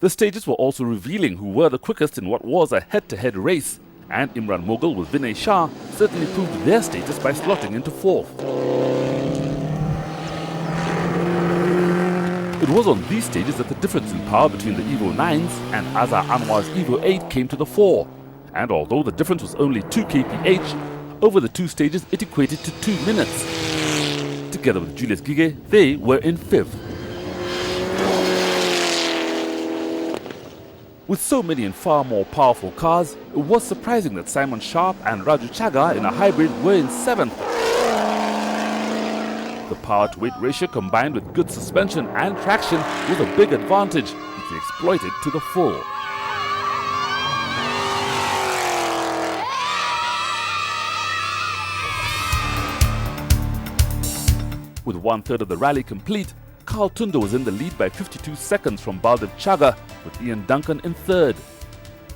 The stages were also revealing who were the quickest in what was a head-to-head race, and Imran Mughal with Vinay Shah certainly proved their status by slotting into fourth. It was on these stages that the difference in power between the Evo 9s and Azhar Anwar's Evo 8 came to the fore, and although the difference was only 2 kph, over the two stages it equated to 2 minutes. Together with Julius Gige, they were in fifth. With so many and far more powerful cars, it was surprising that Simon Sharp and Raju Chaga in a hybrid were in seventh. The power-to-weight ratio combined with good suspension and traction was a big advantage, which they exploited to the full. With 1/3 of the rally complete, Carl Tundo was in the lead by 52 seconds from Baldev Chaga, with Ian Duncan in third.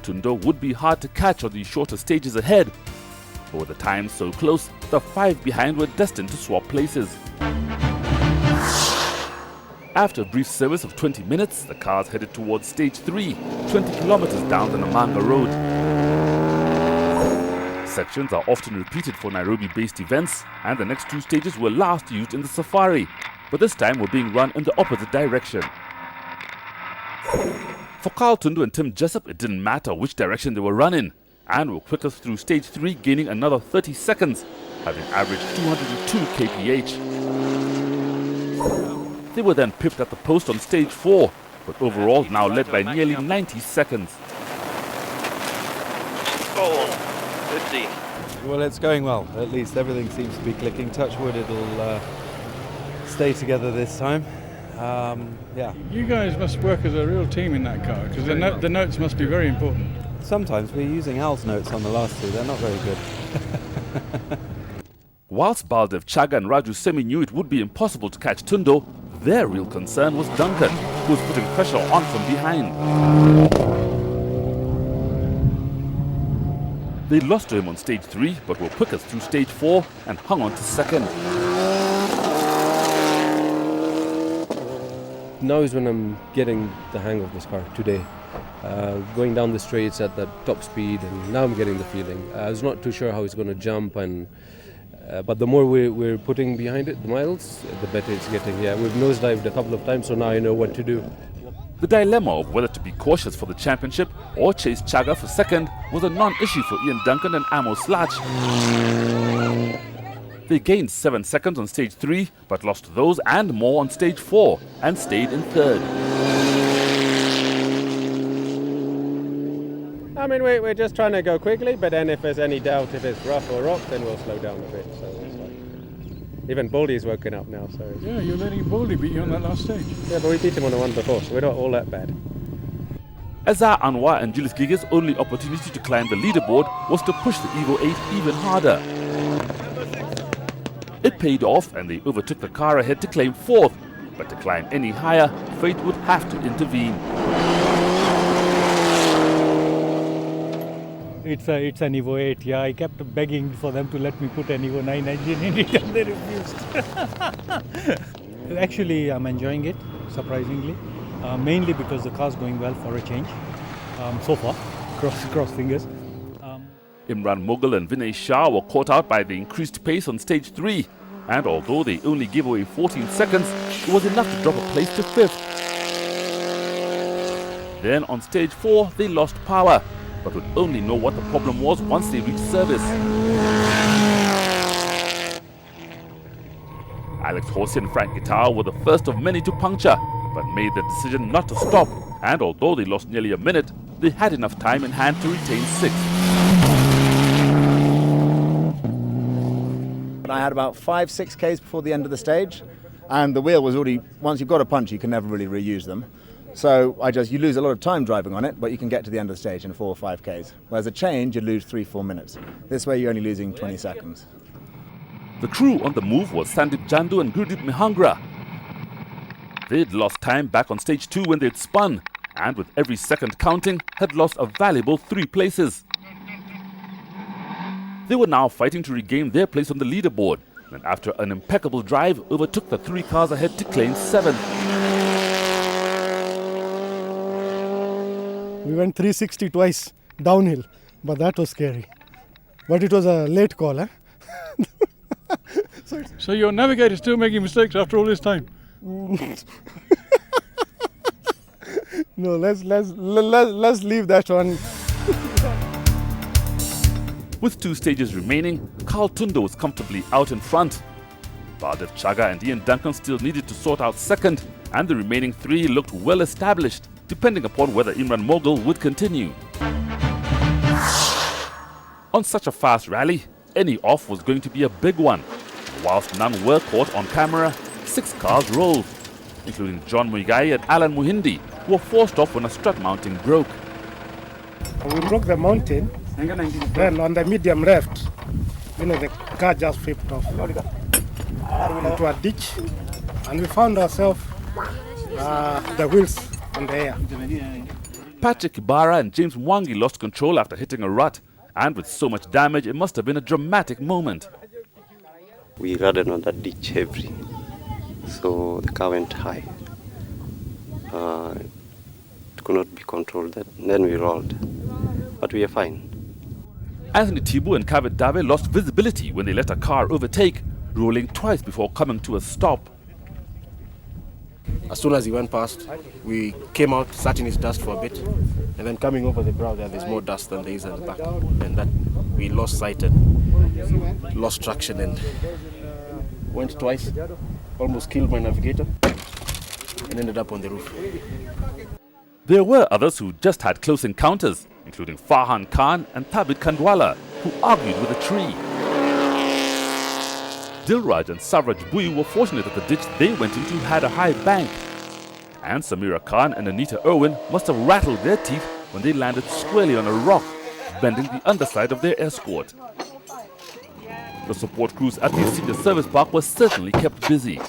Tundo would be hard to catch on the shorter stages ahead, but with the time so close, the 5 behind were destined to swap places. After a brief service of 20 minutes, the cars headed towards stage 3, 20 kilometers down the Namanga Road. Sections are often repeated for Nairobi-based events, and the next 2 stages were last used in the safari, but this time were being run in the opposite direction. For Carl Tundo and Tim Jessup, it didn't matter which direction they were running, and were quickest through stage 3, gaining another 30 seconds, having averaged 202 kph. They were then pipped at the post on stage 4, but overall now led by nearly 90 seconds. Oh, 50. Well, it's going well. At least everything seems to be clicking. Touch wood, it'll stay together this time. Yeah. You guys must work as a real team in that car, because the notes must be very important. Sometimes we're using Al's notes on the last 2. They're not very good. Whilst Baldev Chaga and Raju Semi knew it would be impossible to catch Tundo, their real concern was Duncan, who was putting pressure on from behind. They lost to him on stage 3, but were quickest through stage 4 and hung on to second. Now is when I'm getting the hang of this car today. Going down the straights at the top speed, and now I'm getting the feeling. I was not too sure how it's going to jump, but the more we're putting behind it, the miles, the better it's getting. Yeah, we've nosedived a couple of times, so now I know what to do. The dilemma of whether to be cautious for the championship or chase Chaga for second was a non-issue for Ian Duncan and Amos Slach. They gained 7 seconds on stage 3, but lost those and more on stage 4, and stayed in third. I mean, we're just trying to go quickly, but then if there's any doubt if it's rough or rock, then we'll slow down a bit. So it's like, even Baldy's woken up now. So Yeah, you're letting Baldy beat you on that last stage. yeah, but we beat him on the one before, so we're not all that bad. Azhar Anwar and Julius Gige's only opportunity to climb the leaderboard was to push the Evo 8 even harder. It paid off, and they overtook the car ahead to claim 4th, but to climb any higher, fate would have to intervene. It's an Evo 8, yeah. I kept begging for them to let me put an Evo 9 engine in it, and they refused. Actually, I'm enjoying it, surprisingly. Mainly because the car's going well for a change, so far, cross fingers. Imran Mughal and Vinay Shah were caught out by the increased pace on stage 3, and although they only gave away 14 seconds, it was enough to drop a place to 5th. Then on stage 4, they lost power, but would only know what the problem was once they reached service. Alex Horsey and Frank Guitar were the first of many to puncture, but made the decision not to stop, and although they lost nearly a minute, they had enough time in hand to retain 6th. I had about 5-6 Ks before the end of the stage, and the wheel was already, once you've got a punch, you can never really reuse them. So you lose a lot of time driving on it, but you can get to the end of the stage in 4 or 5 Ks. Whereas a change, you lose 3-4 minutes. This way you're only losing 20 seconds. The crew on the move was Sandip Jandu and Gurdeep Mihangra. They'd lost time back on stage 2 when they'd spun, and with every second counting, had lost a valuable 3 places. They were now fighting to regain their place on the leaderboard, and after an impeccable drive, overtook the 3 cars ahead to claim 7th. We went 360 twice downhill, but that was scary. But it was a late call, eh? So your navigator's still making mistakes after all this time? No, let's leave that one. With 2 stages remaining, Carl Tundo was comfortably out in front. Baldev Chaga and Ian Duncan still needed to sort out second, and the remaining 3 looked well established, depending upon whether Imran Moghul would continue. On such a fast rally, any off was going to be a big one. Whilst none were caught on camera, 6 cars rolled, including John Muigai and Alan Muhindi, who were forced off when a strut mounting broke. We broke the mountain, then on the medium left, the car just flipped off into a ditch, and we found ourselves the wheels in the air. Patrick Ibarra and James Mwangi lost control after hitting a rut, and with so much damage, it must have been a dramatic moment. We ran on that ditch heavily, so the car went high. It could not be controlled, then we rolled, but we are fine. Anthony Tibu and Kavit Dave lost visibility when they let a car overtake, rolling twice before coming to a stop. As soon as he went past, we came out, sat in his dust for a bit, and then coming over the brow there's more dust than there is at the back. And that we lost sight and lost traction and went twice, almost killed my navigator, and ended up on the roof. There were others who just had close encounters, including Farhan Khan and Thabit Kandwala, who argued with a tree. Dilraj and Savraj Bui were fortunate that the ditch they went into had a high bank. And Samira Khan and Anita Irwin must have rattled their teeth when they landed squarely on a rock, bending the underside of their escort. The support crews at the senior service park were certainly kept busy.